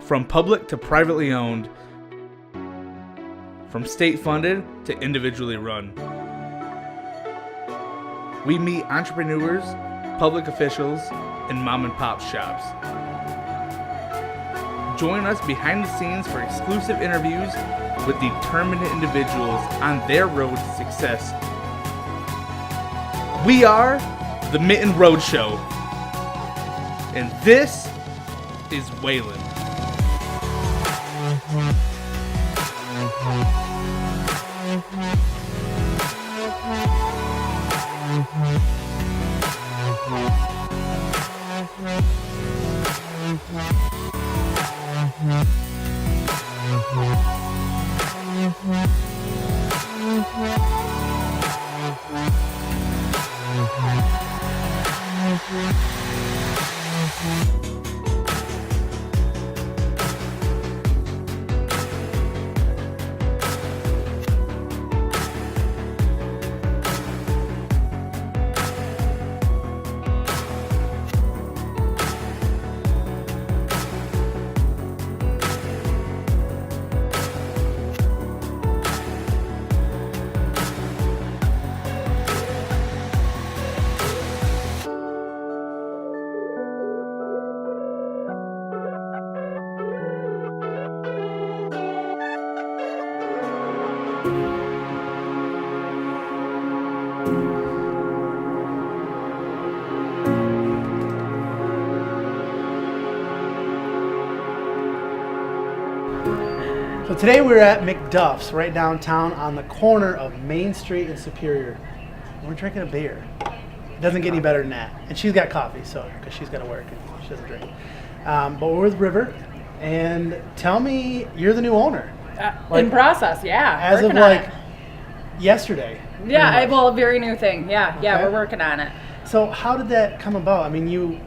From public to privately owned, from state-funded to individually run. We meet entrepreneurs, public officials, and mom-and-pop shops. Join us behind the scenes for exclusive interviews with determined individuals on their road to success. We are the Mitten Road Show, and this is Wayland. So today we're at McDuff's right downtown on the corner of Main Street and Superior. We're drinking a beer. It doesn't get any better than that. And she's got coffee, so because she's got to work and she doesn't drink. But we're with River, and tell me, you're the new owner. In process, yeah. As of like yesterday. Yeah, well, a very new thing. Yeah, Okay. we're working on it. So how did that come about? I mean, you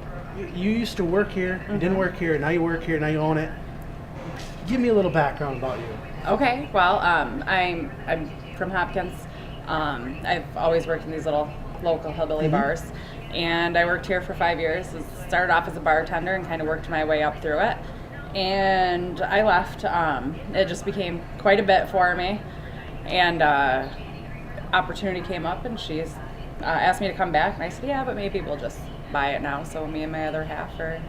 used to work here, you didn't work here, now you work here, now you own it. Give me a little background about you. Okay, well, I'm from Hopkins. I've always worked in these little local hillbilly bars, and I worked here for 5 years. Started off as a bartender and kind of worked my way up through it. And I left. It just became quite a bit for me, and opportunity came up, and she's asked me to come back, and I said, yeah, but maybe we'll just buy it now. So me and my other half are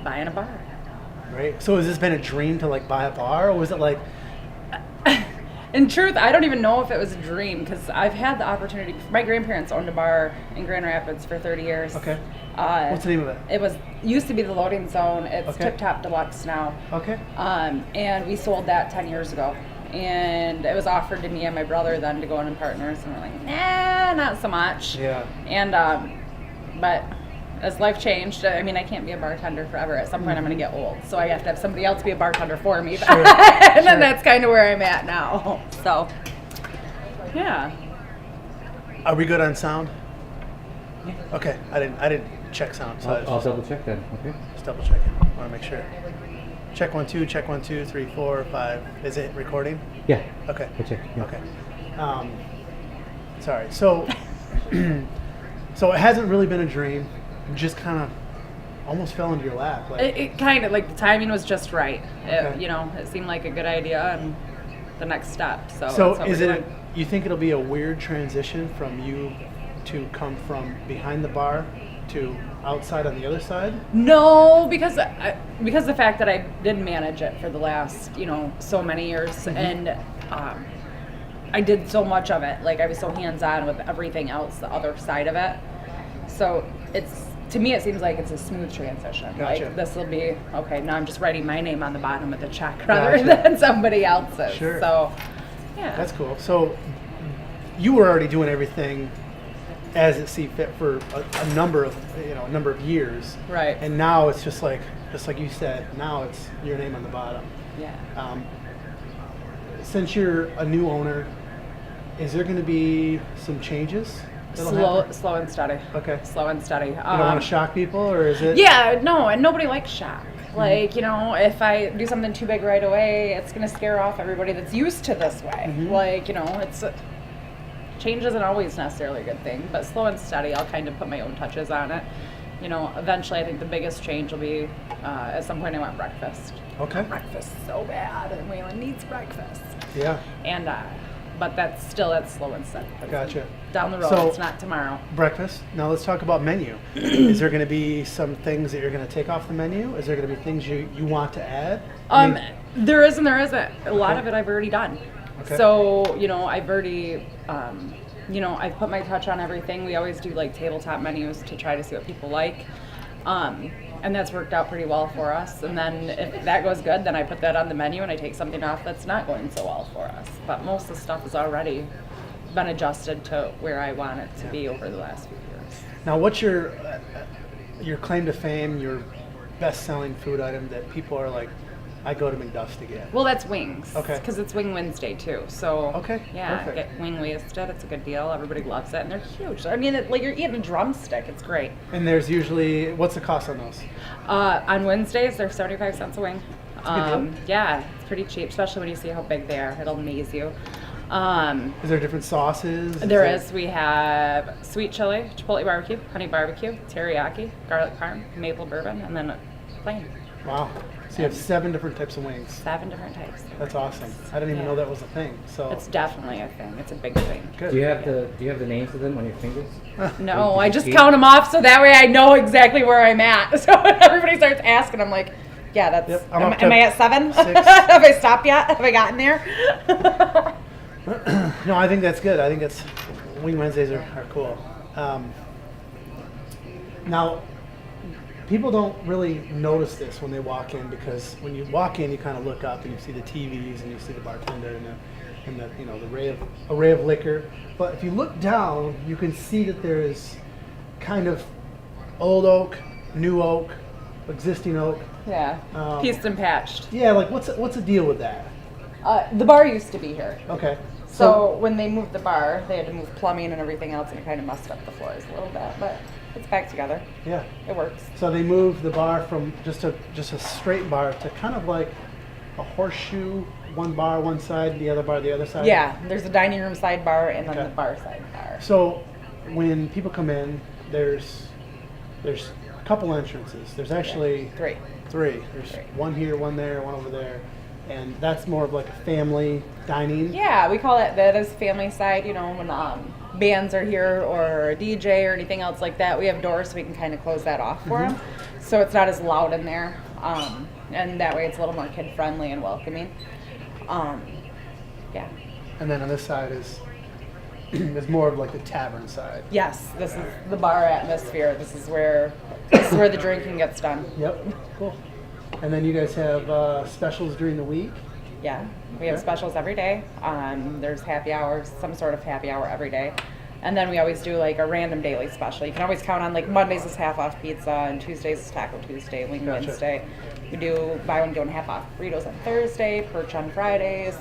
buying a bar. Right. So has this been a dream to like buy a bar, or was it like? In truth, I don't even know if it was a dream, because I've had the opportunity. My grandparents owned a bar in Grand Rapids for 30 years. Okay. What's the name of it? It used to be the Loading Zone. It's Okay. Tip Top Deluxe now. Okay. And we sold that 10 years ago. And it was offered to me and my brother then to go in and partners, and we're like, nah, not so much. Yeah. And but as life changed, I mean, I can't be a bartender forever. At some point, I'm going to get old, so I have to have somebody else be a bartender for me. Sure. And then that's kind of where I'm at now. So, yeah. Are we good on sound? Yeah. Okay. I didn't check sound. So I'll double check then. Okay. Just double check it. I want to make sure. Check 1 2. Check 1 2 3 4 5. Is it recording? Yeah. Okay. I check. Yeah. Okay. Sorry. So, so it hasn't really been a dream. It just kind of almost fell into your lap. Like, It kind of, like, the timing was just right. Okay. It seemed like a good idea and the next step. So that's what is we're it? doing. You think it'll be a weird transition from you to come from behind the bar to outside on the other side? No, because the fact that I did manage it for the last, so many years, and I did so much of it. Like, I was so hands-on with everything else, the other side of it. So to me, it seems like it's a smooth transition. Gotcha. Like, this will be, okay, now I'm just writing my name on the bottom of the check rather Gotcha. than somebody else's. Sure. So, yeah. That's cool. So you were already doing everything as it see fit for a number of years. Right. And now it's just like you said, now it's your name on the bottom. Yeah. Since you're a new owner, is there going to be some changes? that'll happen? Slow and steady. Okay. Slow and steady. You don't want to shock people, or is it? Yeah, no, and nobody likes shock. Like, if I do something too big right away, it's going to scare off everybody that's used to this way. Like, change isn't always necessarily a good thing, but slow and steady, I'll kind of put my own touches on it. eventually I think the biggest change will be at some point I want breakfast. Okay. Breakfast so bad, and Wayland needs breakfast. Yeah. And but that's slow and steady. Gotcha. Down the road, So- it's not tomorrow. Breakfast. Now let's talk about menu. Is there going to be some things that you're going to take off the menu? Is there going to be things you want to add? I mean, There is and there isn't. A lot of it I've already done. Okay. So, I've already, I've put my touch on everything. We always do like tabletop menus to try to see what people like. And that's worked out pretty well for us. And then if that goes good, then I put that on the menu and I take something off that's not going so well for us. But most of the stuff has already been adjusted to where I want it to be over the last few years. Now, what's your claim to fame, your best-selling food item that people are like, I go to McDuff's to get? Well, that's wings. Okay. Because it's Wing Wednesday too. So Okay, yeah, perfect. get wing wasted. It's a good deal. Everybody loves it, and they're huge. I mean, like you're eating a drumstick. It's great. And there's usually, what's the cost on those? On Wednesdays, they're 75 cents a wing. a good deal. Yeah, it's pretty cheap, especially when you see how big they are. It'll amaze you. Is there different sauces? There is. We have sweet chili, chipotle barbecue, honey barbecue, teriyaki, garlic parm, maple bourbon, and then plain. Wow. So you have 7 different types of wings. 7 different types. That's awesome. I didn't even know that was a thing. So It's definitely a thing. It's a big thing. good. Do you have the names of them on your fingers? No, Did I you just see? count them off so that way I know exactly where I'm at. So when everybody starts asking, I'm like, yeah, that's. Yep, I'm am up to am I at 7? 6. Have I stopped yet? Have I gotten there? No, I think that's good. I think that's Wing Wednesdays are cool. Now, people don't really notice this when they walk in, because when you walk in, you kind of look up and you see the TVs and you see the bartender and the the array of liquor. But if you look down, you can see that there is kind of old oak, new oak, existing oak. Yeah, pieced and patched. Yeah, like what's the deal with that? The bar used to be here. Okay. So when they moved the bar, they had to move plumbing and everything else, and it kind of messed up the floors a little bit. But it's back together. Yeah. It works. So they moved the bar from just a straight bar to kind of like a horseshoe, one bar one side, the other bar the other side. Yeah, there's a dining room side bar and then Okay. the bar side bar. So when people come in, there's a couple entrances. There's actually 3. three. There's Three. one here, one there, one over there, and that's more of like a family dining. Yeah, we call it that as family side. When bands are here or a DJ or anything else like that, we have doors so we can kind of close that off for them, so it's not as loud in there, and that way it's a little more kid friendly and welcoming. Yeah. And then on this side is more of like the tavern side. Yes, this is the bar atmosphere. This is where the drinking gets done. Yep. Cool. And then you guys have specials during the week. Yeah, we have Okay. specials every day. There's happy hours, some sort of happy hour every day. And then we always do like a random daily special. You can always count on like Mondays is half off pizza and Tuesdays is Taco Tuesday, Wing Gotcha. Wednesday. We do buy one, get one half off burritos on Thursday, perch on Fridays.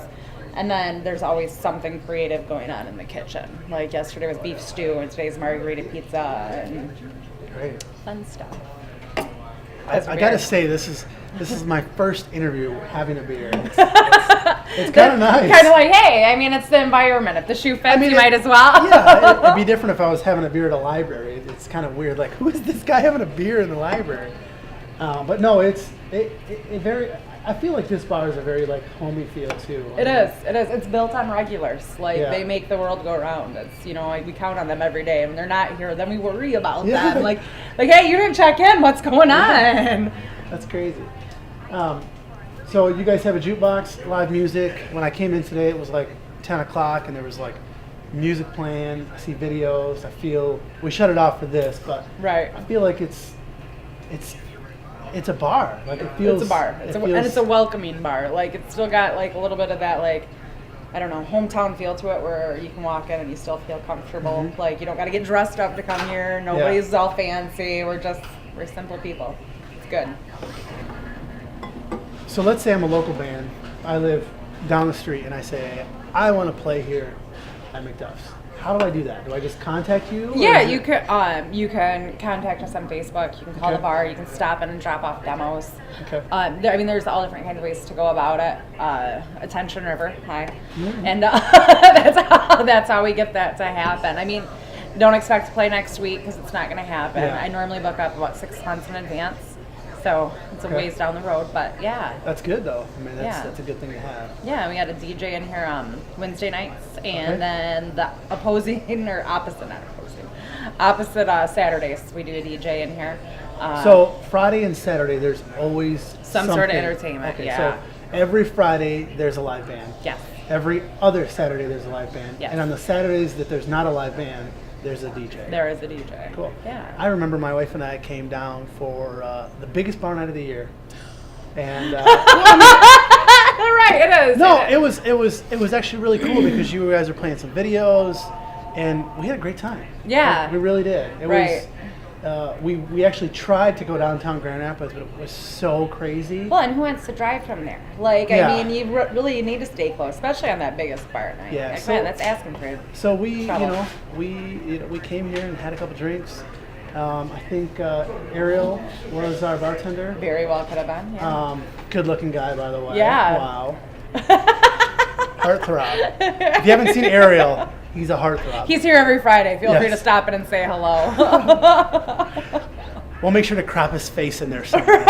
And then there's always something creative going on in the kitchen. Like yesterday was beef stew and today's margarita pizza and Great. fun stuff. I gotta say, this is my first interview having a beer. It's kind of nice. Kind of like, hey, I mean, it's the environment. If the shoe fits, you might as well. Yeah, it'd be different if I was having a beer at a library. It's kind of weird. Like, who is this guy having a beer in the library? But no, it very. I feel like this bar is a very like homey feel too. It is. It's built on regulars. Like Yeah. they make the world go round. It's like we count on them every day. And when they're not here, then we worry about Yeah. them. Like, hey, you didn't check in. What's going on? That's crazy. So you guys have a jukebox, live music. When I came in today, it was like 10 o'clock, and there was like music playing. I see videos. I feel we shut it off for this, but Right. I feel like it's a bar. Like it feels. It's a bar. And it's a welcoming bar. Like it's still got like a little bit of that like, I don't know, hometown feel to it where you can walk in and you still feel comfortable. Mm-hmm. Like you don't got to get dressed up to come here. Nobody's all fancy. We're simple people. It's good. So let's say I'm a local band. I live down the street, and I say I want to play here at McDuff's. How do I do that? Do I just contact you? or Yeah, is you it- you can contact us on Facebook. You can call Okay. the bar. You can stop in and drop off demos. Okay. There's all different kinds of ways to go about it. Attention River, hi, Mm. and that's how we get that to happen. I mean, don't expect to play next week because it's not going to happen. Yeah. I normally book up about 6 months in advance, so it's a Okay. ways down the road. But yeah, That's good though. I mean, Yeah. that's a good thing to have. yeah, we got a DJ in here Wednesday nights, and Okay. then the opposing or opposite, not opposing, opposite Saturdays we do a DJ in here. So Friday and Saturday, there's always Some sort of something. entertainment, Okay, yeah. so every Friday there's a live band. Yes. Every other Saturday there's a live band. Yes. And on the Saturdays that there's not a live band, there's a DJ. There is a DJ. Cool. Yeah. I remember my wife and I came down for the biggest bar night of the year, and Right, it is. no, it is. it was actually really cool because you guys were playing some videos, and we had a great time. Yeah. we really did. It Right. was. We actually tried to go downtown Grand Rapids, but it was so crazy. Well, and who wants to drive from there? Like, Yeah. I mean, you really need to stay close, especially on that biggest bar night. Yeah, Like, so- man, that's asking for it. So we, Trouble. we came here and had a couple drinks. I think Ariel was our bartender. Very well could have been. Yeah. Good-looking guy, by the way. Yeah. Wow. Heartthrob. If you haven't seen Ariel, he's a heartthrob. He's here every Friday. Feel free to Yes. stop in and say hello. We'll make sure to crop his face in there somewhere.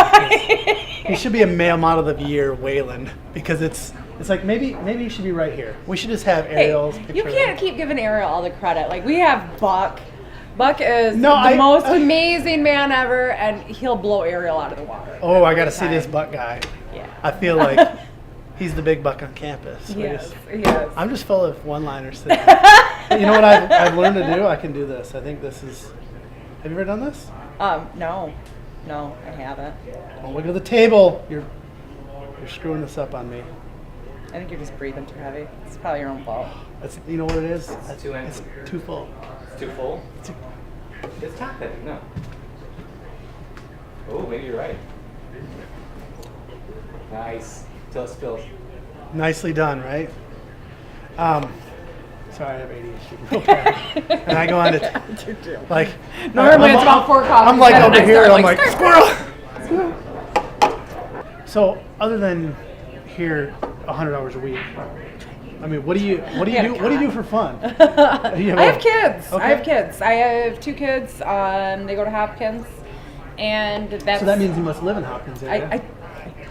He should be a male model of the year, Wayland, because it's like maybe he should be right here. We should just have Hey, Ariel's picture. you can't keep giving Ariel all the credit. Like, we have Buck. Buck is No, the I- most amazing man ever, and he'll blow Ariel out of the water. Oh, I got to see Every this time. buck guy. Yeah. I feel like he's the big buck on campus. We Yes, just- he is. I'm just full of one-liners today. You know what I've learned to do? I can do this. I think this is. Have you ever done this? No, I haven't. Don't look at the table. You're screwing this up on me. I think you're just breathing too heavy. It's probably your own fault. That's, you know what it is? It's too empty. It's too full. It's too full? It's top heavy, no. Oh, maybe you're right. Nice. Till it spills. Nicely done, right? Sorry, I have ADHD real bad. And I go on to like. Normally it's about 4 coffees. I'm like and over I here. start I'm like "Squirrel." squirrel. So other than here 100 hours a week, I mean, what do you Yeah, do? What do you do for fun? I have kids. Okay. I have kids. I have 2 kids. They go to Hopkins, and that's. So that means you must live in Hopkins area. I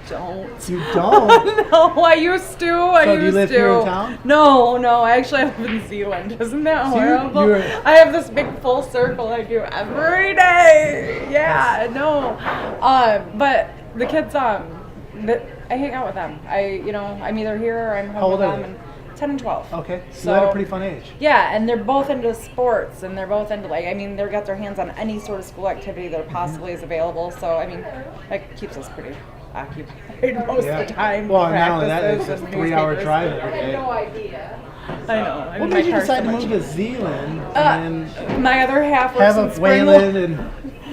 don't. You don't. No, I used to. I So used do you live to. here in town? No, I actually live in Zealand. Isn't that So horrible? you're- I have this big full circle I do every day. Yeah, no. But the kids, I hang out with them. I'm either here or I'm home How old with are them. they? And 10 and 12. Okay, so you had a pretty fun age. Yeah, and they're both into sports, and they're both into they've got their hands on any sort of school activity that possibly is available. So I mean, that keeps us pretty occupied most Yeah. of the time. Well, not only that, it's practices just and 3-hour newspapers. drive every I day. had no idea. I know. I What mean, made my you car's decide so to much- move to Zealand and My other half have works a in Spring Wayland Lake.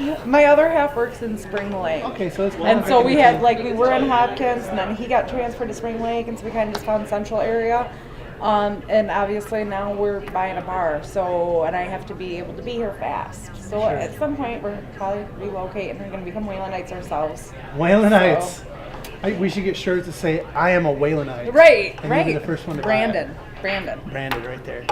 and? My other half works in Spring Lake. Okay, so it's. And so we had we were in Hopkins, and then he got transferred to Spring Lake, and so we kind of just found Central area. And obviously now we're buying a bar, and I have to be able to be here fast. So Sure. at some point we're probably relocating. We're going to become Waylandites ourselves. Waylandites. We should get shirts that say "I am a Waylandite." Right, And right. you'll be the first one to buy it. Brandon. Branded right there.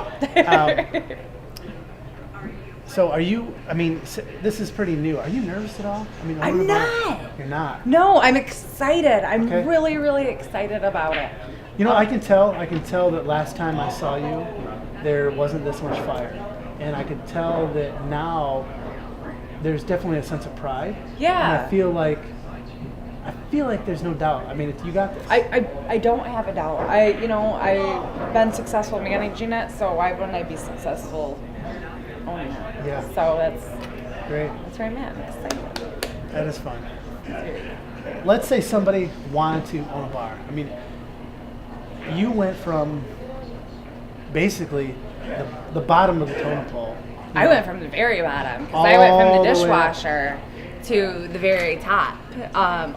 So are you? I mean, this is pretty new. Are you nervous at all? I mean, I'm not. You're not. No, I'm excited. I'm Okay. really, really excited about it. You know, I can tell that last time I saw you, there wasn't this much fire, and I can tell that now there's definitely a sense of pride. Yeah. And I feel like there's no doubt. I mean, if you got this. I don't have a doubt. I've been successful managing it, so why wouldn't I be successful owning it? Yeah. So that's Great. where I'm at. I'm excited. That is fun. Let's say somebody wanted to own a bar. I mean, you went from basically the bottom of the totem pole. I went from the very bottom because I went All from the the way up. dishwasher to the very top.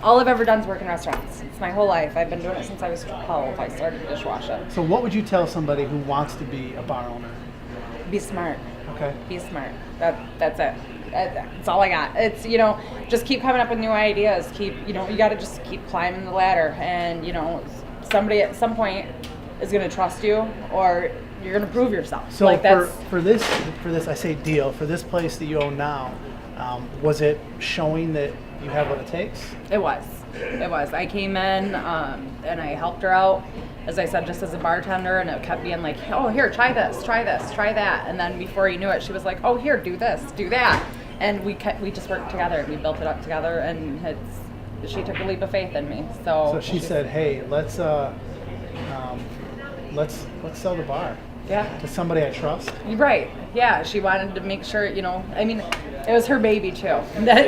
All I've ever done is work in restaurants. It's my whole life. I've been doing it since I was 12. I started dishwashing. So what would you tell somebody who wants to be a bar owner? Be smart. Okay. Be smart. That's it. That's all I got. It's, just keep coming up with new ideas. You got to just keep climbing the ladder. And, somebody at some point is going to trust you, or you're gonna prove yourself. So like for this I say deal for this place that you own now, was it showing that you have what it takes? It was. I came in and I helped her out, as I said, just as a bartender, and it kept being like, oh, here, try this, try that. And then before you knew it, she was like, oh, here, do this, do that. And we just worked together, and we built it up together, and she took a leap of faith in me. So she said, hey, let's sell the bar. Yeah. To somebody I trust. Right. Yeah. She wanted to make sure, I mean, it was her baby too.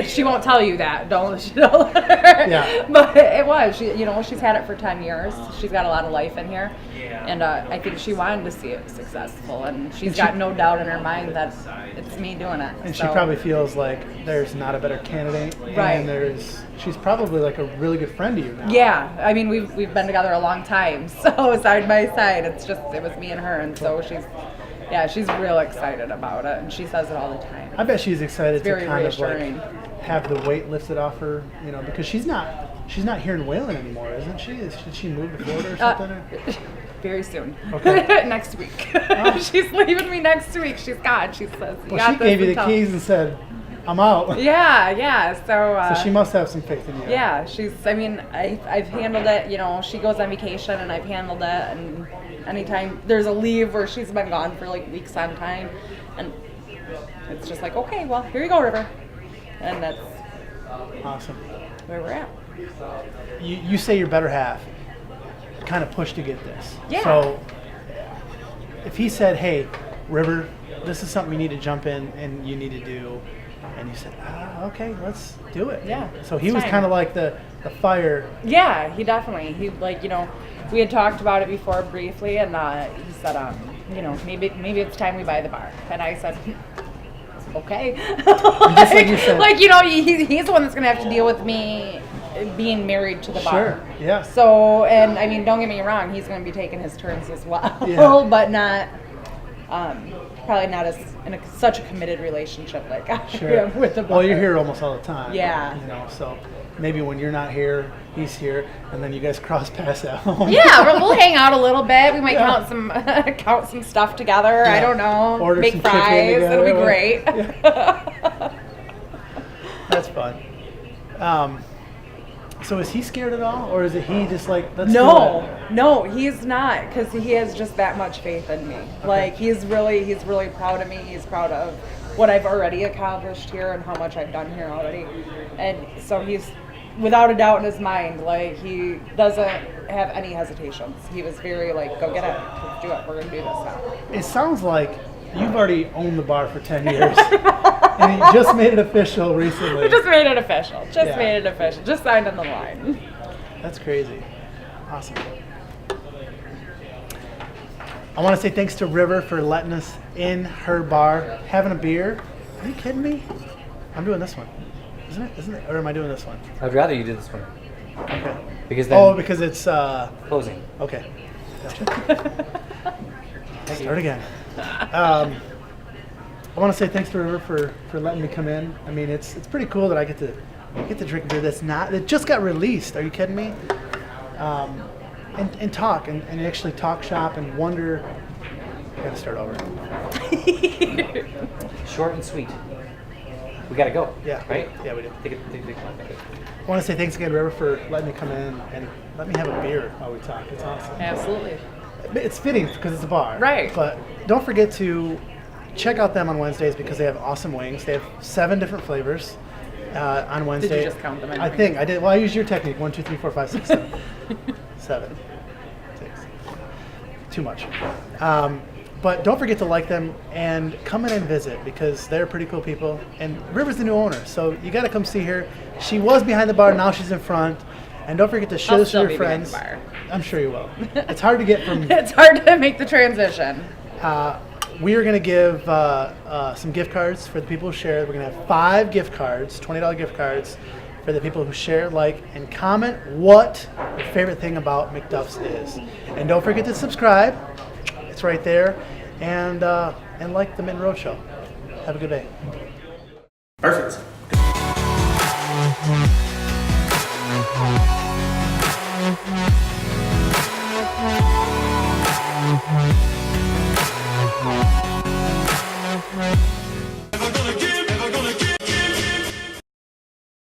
She won't tell you that. Don't. Yeah. But it was. She's had it for 10 years. She's got a lot of life in here. And I think she wanted to see it successful. And she's got no doubt in her mind that it's me doing it. And she probably feels like there's not a better candidate. Right. And she's probably like a really good friend to you now. Yeah. I mean, we've been together a long time. So side by side, it was me and her. And so she's real excited about it. And she says it all the time. I bet she's excited to kind of reassuring. like have the weight lifted off her, because she's not here in Wayland anymore, isn't she? Should she move to Florida or something? Very soon. Okay. Next week. She's leaving me next week. She's gone. She says. Well, she gave you the keys and said, I'm out. Yeah. So she must have some faith in you. Yeah, I've handled it. She goes on vacation and I've handled it. And anytime there's a leave where she's been gone for like weeks on time, and it's just like, okay, well, here you go, River. And that's awesome. Where we're at. You say your better half kind of pushed to get this. Yeah. So if he said, hey, River, this is something you need to jump in and you need to do, and you said, okay, let's do it. Yeah. So he was kind of like the fire. Yeah, he definitely. We had talked about it before briefly, and he said, maybe it's time we buy the bar. And I said, okay. Just like you said. He's the one that's going to have to deal with me being married to the bar. Sure, yeah. So, and I mean, don't get me wrong, he's going to be taking his turns as well, but not, probably not as in such a committed relationship like I am with the bar. Well, you're here almost all the time. Yeah. So maybe when you're not here, he's here, and then you guys cross paths at home. Yeah, we'll hang out a little bit. We might count some stuff together. I don't know. Order make some fries. It'll be great. Yeah. That's fun. So is he scared at all, or is it he just like, let's do it? No, he's not, because he has just that much faith in me. Okay. Like he's really proud of me. He's proud of what I've already accomplished here and how much I've done here already. And so he's without a doubt in his mind, like he doesn't have any hesitations. He was very like, go get it, let's do it. We're gonna do this now. It sounds like you've already owned the bar for 10 years. And you just made it official recently. We just made it official. Just signed on the line. That's crazy. Awesome. I want to say thanks to River for letting us in her bar, having a beer. Are you kidding me? I'm doing this one. Isn't it? Or am I doing this one? I'd rather you do this one. Okay. Because then because it's closing. Okay. Gotcha. Start again. I want to say thanks to River for letting me come in. I mean, it's pretty cool that I get to drink a beer that just got released. Are you kidding me? And talk and actually talk shop and wonder. I gotta start over. Short and sweet. We gotta go. Yeah. Right? Yeah, we do. Take it. I want to say thanks again, River, for letting me come in and let me have a beer while we talk. It's awesome. Absolutely. It's fitting because it's a bar. Right. But don't forget to check out them on Wednesdays because they have awesome wings. They have 7 different flavors on Wednesday. Did you just count them? I think I did. Well, I used your technique. 1, 2, 3, 4, 5, 6, 7. 7. 6. Too much. But don't forget to like them and come in and visit because they're pretty cool people. And River's the new owner, so you got to come see her. She was behind the bar, now she's in front. And don't forget to share this with your friends. Bar. I'm sure you will. It's hard to get from. It's hard to make the transition. We are going to give some gift cards for the people who share. We're going to have 5 gift cards, $20 gift cards for the people who share, like, and comment what your favorite thing about McDuff's is. And don't forget to subscribe. It's right there. And like the Mitten Road Show. Have a good day. Perfect.